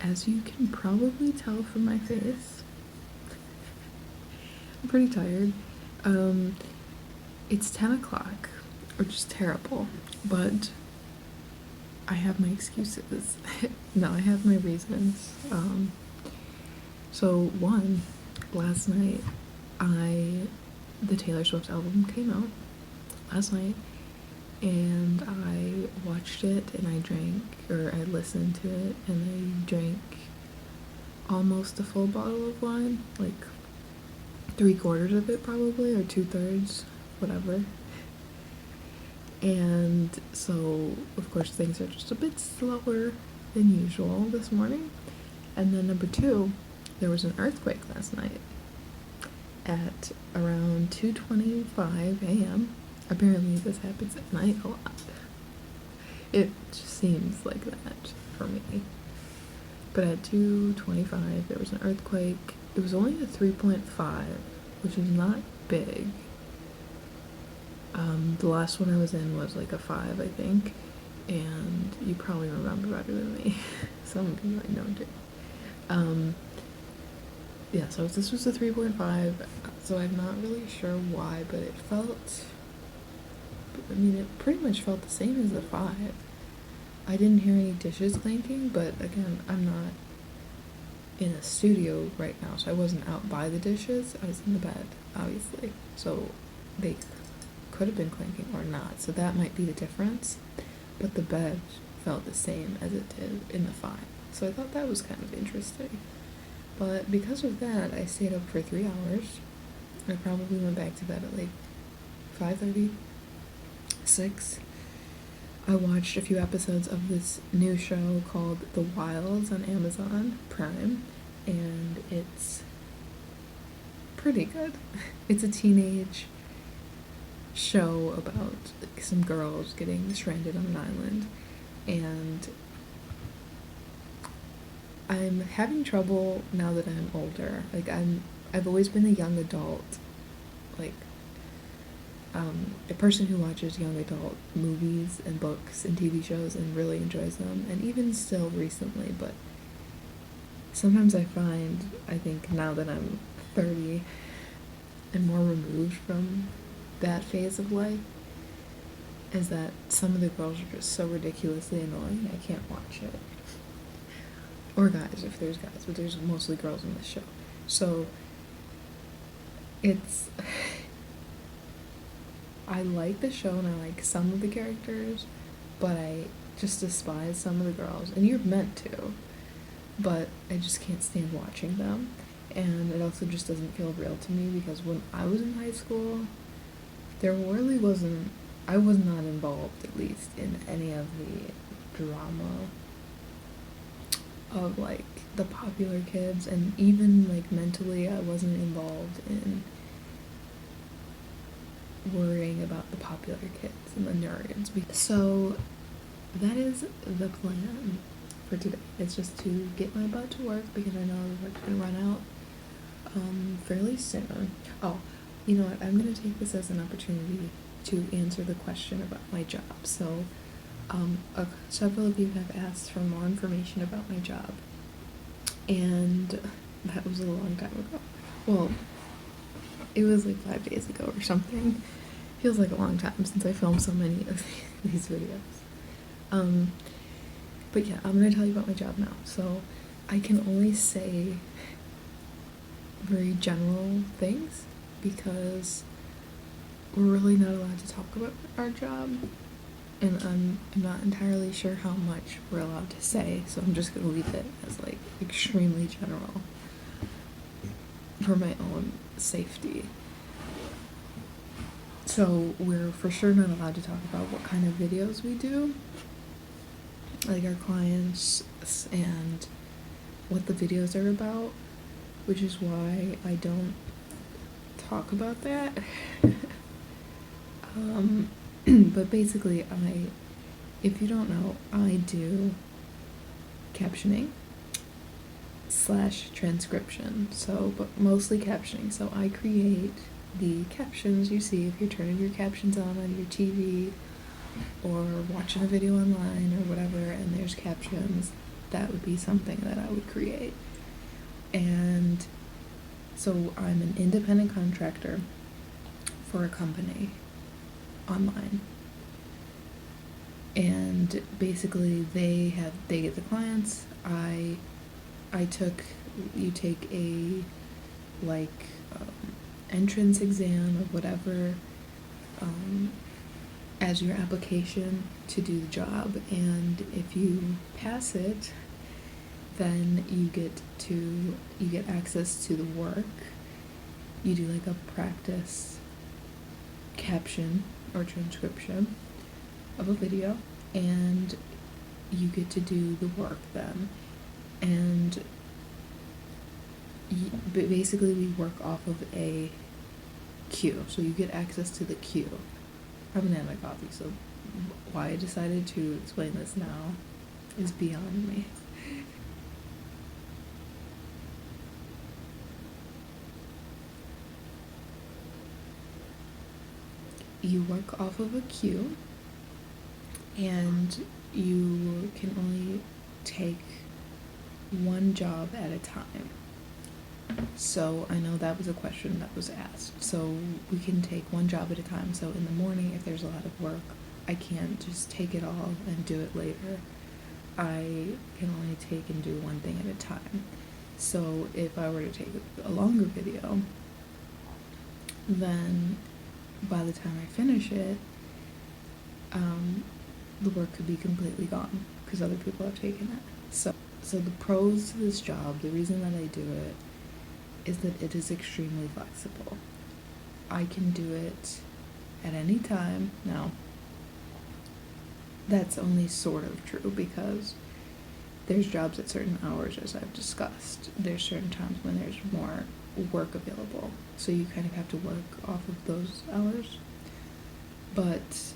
as you can probably tell from my face, I'm pretty tired. It's 10 o'clock, which is terrible, but I have my excuses. No, I have my reasons. So one, last night, the Taylor Swift album came out last night, and I watched it, and I listened to it, and I drank almost a full bottle of wine, like 3/4 of it probably, or 2/3, whatever. And so, of course, things are just a bit slower than usual this morning. And then number two, there was an earthquake last night at around 2:25 a.m. Apparently this happens at night a lot. It just seems like that for me. But at 2:25 there was an earthquake. It was only a 3.5, which is not big. The last one I was in was like a 5, I think, and you probably remember better than me. Some of you I know do. Yeah, so this was a 3.5, so I'm not really sure why, but it pretty much felt the same as a 5. I didn't hear any dishes clanking, but again, I'm not in a studio right now, so I wasn't out by the dishes. I was in the bed, obviously, so they could have been clanking or not, so that might be the difference, but the bed felt the same as it did in the 5, so I thought that was kind of interesting. But because of that, I stayed up for 3 hours. I probably went back to bed at like 5:30, 6. I watched a few episodes of this new show called The Wilds on Amazon Prime, and it's pretty good. It's a teenage show about some girls getting stranded on an island, and I'm having trouble now that I'm older. Like I've always been a young adult, like a person who watches young adult movies and books and TV shows and really enjoys them, and even still recently, but sometimes I think now that I'm 30 and more removed from that phase of life, is that some of the girls are just so ridiculously annoying, I can't watch it. Or guys, if there's guys, but there's mostly girls in this show. So I like the show and I like some of the characters, but I just despise some of the girls, and you're meant to, but I just can't stand watching them. And it also just doesn't feel real to me, because when I was in high school, I was not involved, at least, in any of the drama of like the popular kids, and even like mentally I wasn't involved in worrying about the popular kids and the nerds. So that is the plan for today. It's just to get my butt to work, because I know the work's gonna run out fairly soon. Oh, you know what, I'm gonna take this as an opportunity to answer the question about my job. So several of you have asked for more information about my job, and that was a long time ago. Well, it was like 5 days ago or something. Feels like a long time since I filmed so many of these videos. But yeah, I'm gonna tell you about my job now. So I can only say very general things, because we're really not allowed to talk about our job, and I'm not entirely sure how much we're allowed to say, so I'm just gonna leave it as like extremely general for my own safety. So we're for sure not allowed to talk about what kind of videos we do, like our clients and what the videos are about, which is why I don't talk about that. But basically, if you don't know, I do captioning / transcription, but mostly captioning. So I create the captions you see if you're turning your captions on your TV or watching a video online or whatever, and there's captions. that would be something that I would create. And so I'm an independent contractor for a company online. And basically they get the clients. You take a entrance exam or whatever as your application to do the job, and if you pass it, then you get access to the work. You do like a practice caption or transcription of a video, and you get to do the work then. And basically we work off of a queue, so you get access to the queue. I haven't had my coffee, so why I decided to explain this now is beyond me. You work off of a queue, and you can only take one job at a time. So I know that was a question that was asked. So we can take one job at a time. So in the morning, if there's a lot of work, I can't just take it all and do it later. I can only take and do one thing at a time. So if I were to take a longer video, then by the time I finish it, the work could be completely gone because other people have taken it. So the pros to this job, the reason that I do it, is that it is extremely flexible. I can do it at any time. Now, that's only sort of true because there's jobs at certain hours, as I've discussed. There's certain times when there's more work available, so you kind of have to work off of those hours. But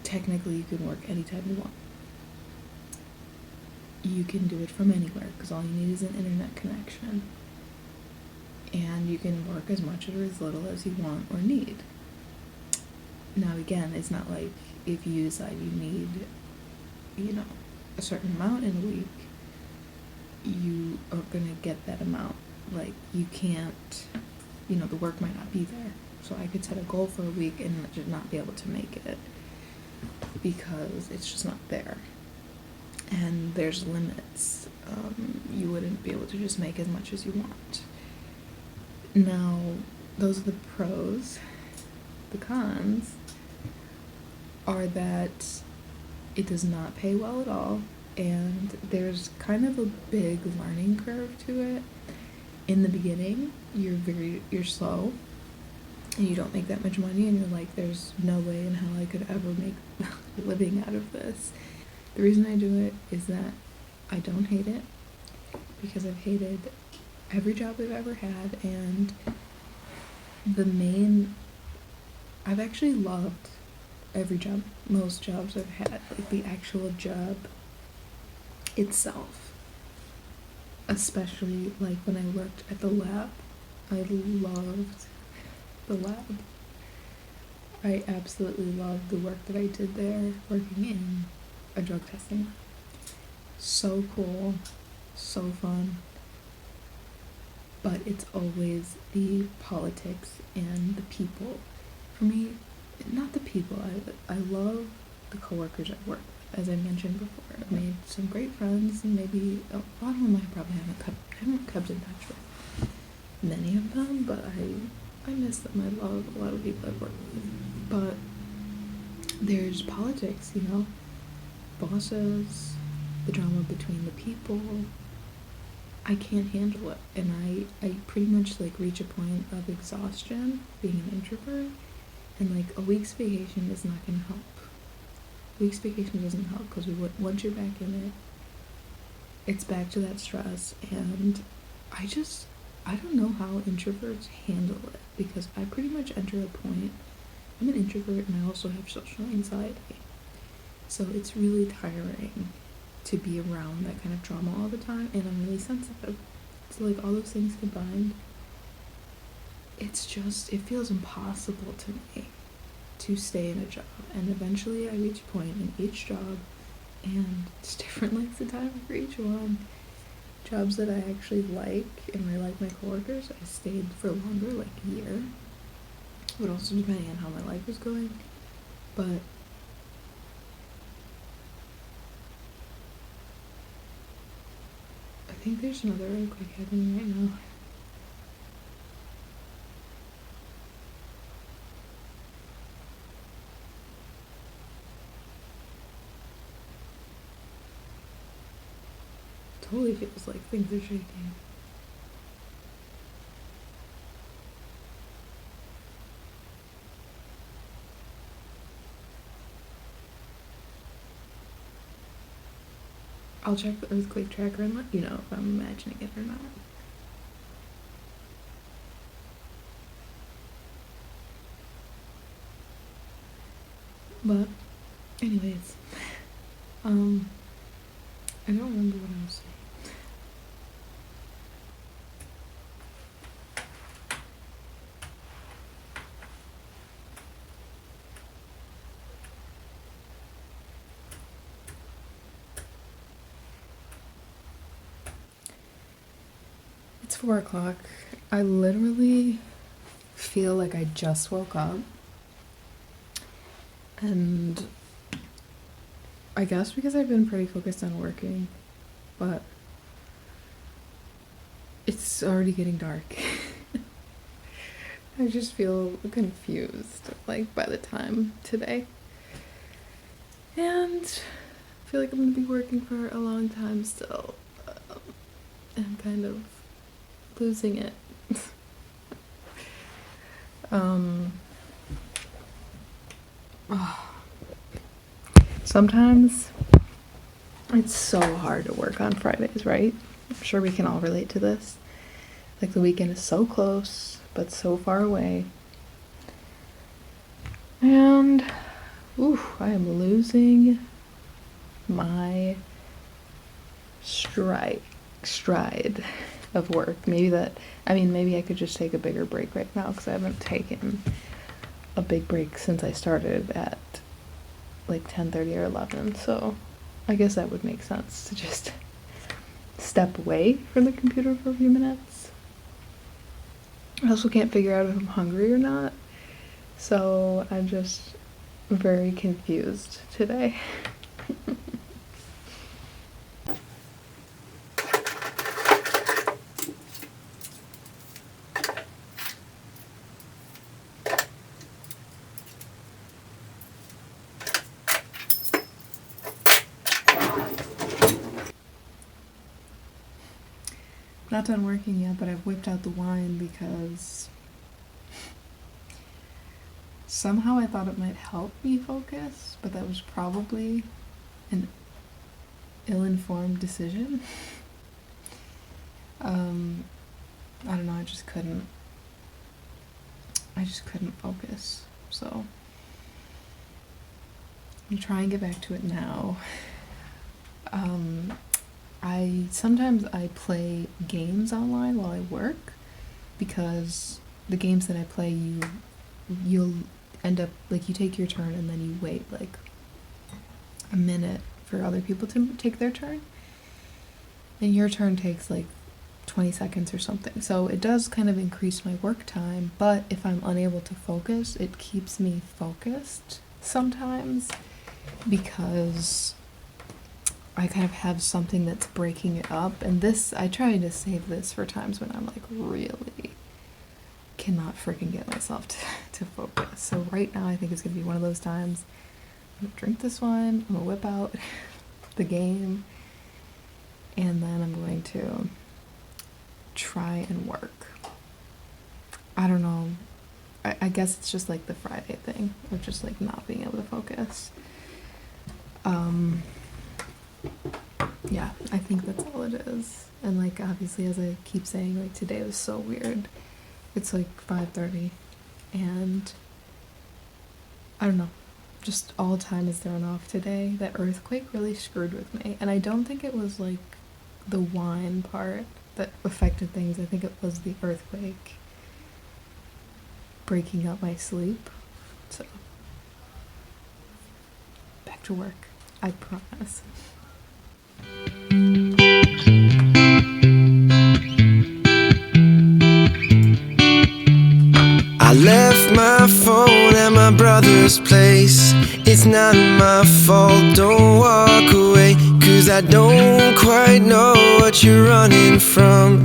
technically, you can work anytime you want. You can do it from anywhere because all you need is an internet connection. And you can work as much or as little as you want or need. Now again, it's not like if you decide you need, a certain amount in a week, you are gonna get that amount. Like, you can't, the work might not be there. So I could set a goal for a week and just not be able to make it because it's just not there. And there's limits. You wouldn't be able to just make as much as you want. Now, those are the pros. The cons are that it does not pay well at all, and there's kind of a big learning curve to it. In the beginning, you're slow, and you don't make that much money, and you're like, there's no way in hell I could ever make a living out of this. The reason I do it is that I don't hate it, because I've hated every job I've ever had, and I've actually loved every job, most jobs I've had, like the actual job itself. Especially like when I worked at the lab. I loved the lab. I absolutely loved the work that I did there, working in a drug testing lab. So cool, so fun. But it's always the politics and the people. For me, not the people. I love the coworkers I work with, as I mentioned before. I've made some great friends, and maybe a lot of them I probably haven't kept in touch with many of them, but I miss them. I love a lot of people I've worked with. But there's politics, bosses, the drama between the people. I can't handle it, and I pretty much reach a point of exhaustion being an introvert, and a week's vacation is not going to help. A week's vacation doesn't help because once you're back in it, it's back to that stress, and I don't know how introverts handle it, because I pretty much enter a point, I'm an introvert and I also have social anxiety, so it's really tiring to be around that kind of drama all the time, and I'm really sensitive. So all those things combined, it feels impossible to me to stay in a job. And eventually I reach a point in each job and it's different lengths of time for each one. Jobs that I actually like and really like my coworkers, I stayed for longer, like a year. But also depending on how my life was going. But I think there's another earthquake happening right now. Totally feels like things are shaking. I'll check the earthquake tracker and let you know if I'm imagining it or not. But anyways, I don't remember what I was saying. It's 4 o'clock. I literally feel like I just woke up. And I guess because I've been pretty focused on working, but it's already getting dark. I just feel confused, like, by the time today. And I feel like I'm gonna be working for a long time still. And I'm kind of losing it. Sometimes it's so hard to work on Fridays, right? I'm sure we can all relate to this. Like, the weekend is so close, but so far away. And, I am losing my stride of work. Maybe I could just take a bigger break right now because I haven't taken a big break since I started at like 10:30 or 11. So I guess that would make sense to just step away from the computer for a few minutes. I also can't figure out if I'm hungry or not. So I'm just very confused today. Not done working yet, but I've whipped out the wine because somehow I thought it might help me focus, but that was probably an ill-informed decision. I don't know, I just couldn't focus, so I'm trying to get back to it now. Sometimes I play games online while I work, because the games that I play, you'll end up, like, you take your turn and then you wait like a minute for other people to take their turn, and your turn takes like 20 seconds or something. So it does kind of increase my work time, but if I'm unable to focus, it keeps me focused sometimes, because I kind of have something that's breaking it up. And this, I try to save this for times when I'm like really cannot freaking get myself to focus. So right now I think it's gonna be one of those times. I'm gonna drink this wine, I'm gonna whip out the game, and then I'm going to try and work. I don't know. I guess it's just like the Friday thing of just like not being able to focus. Yeah, I think that's all it is. And like, obviously, as I keep saying, like, today was so weird. It's like 5:30 and I don't know, just all time is thrown off today. That earthquake really screwed with me, and I don't think it was like the wine part that affected things. I think it was the earthquake breaking up my sleep. So back to work. I promise. I left my phone at my brother's place. It's not my fault, don't walk away, 'cause I don't quite know what you're running from.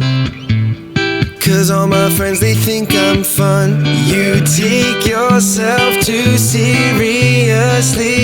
'Cause all my friends, they think I'm fun. You take yourself too seriously.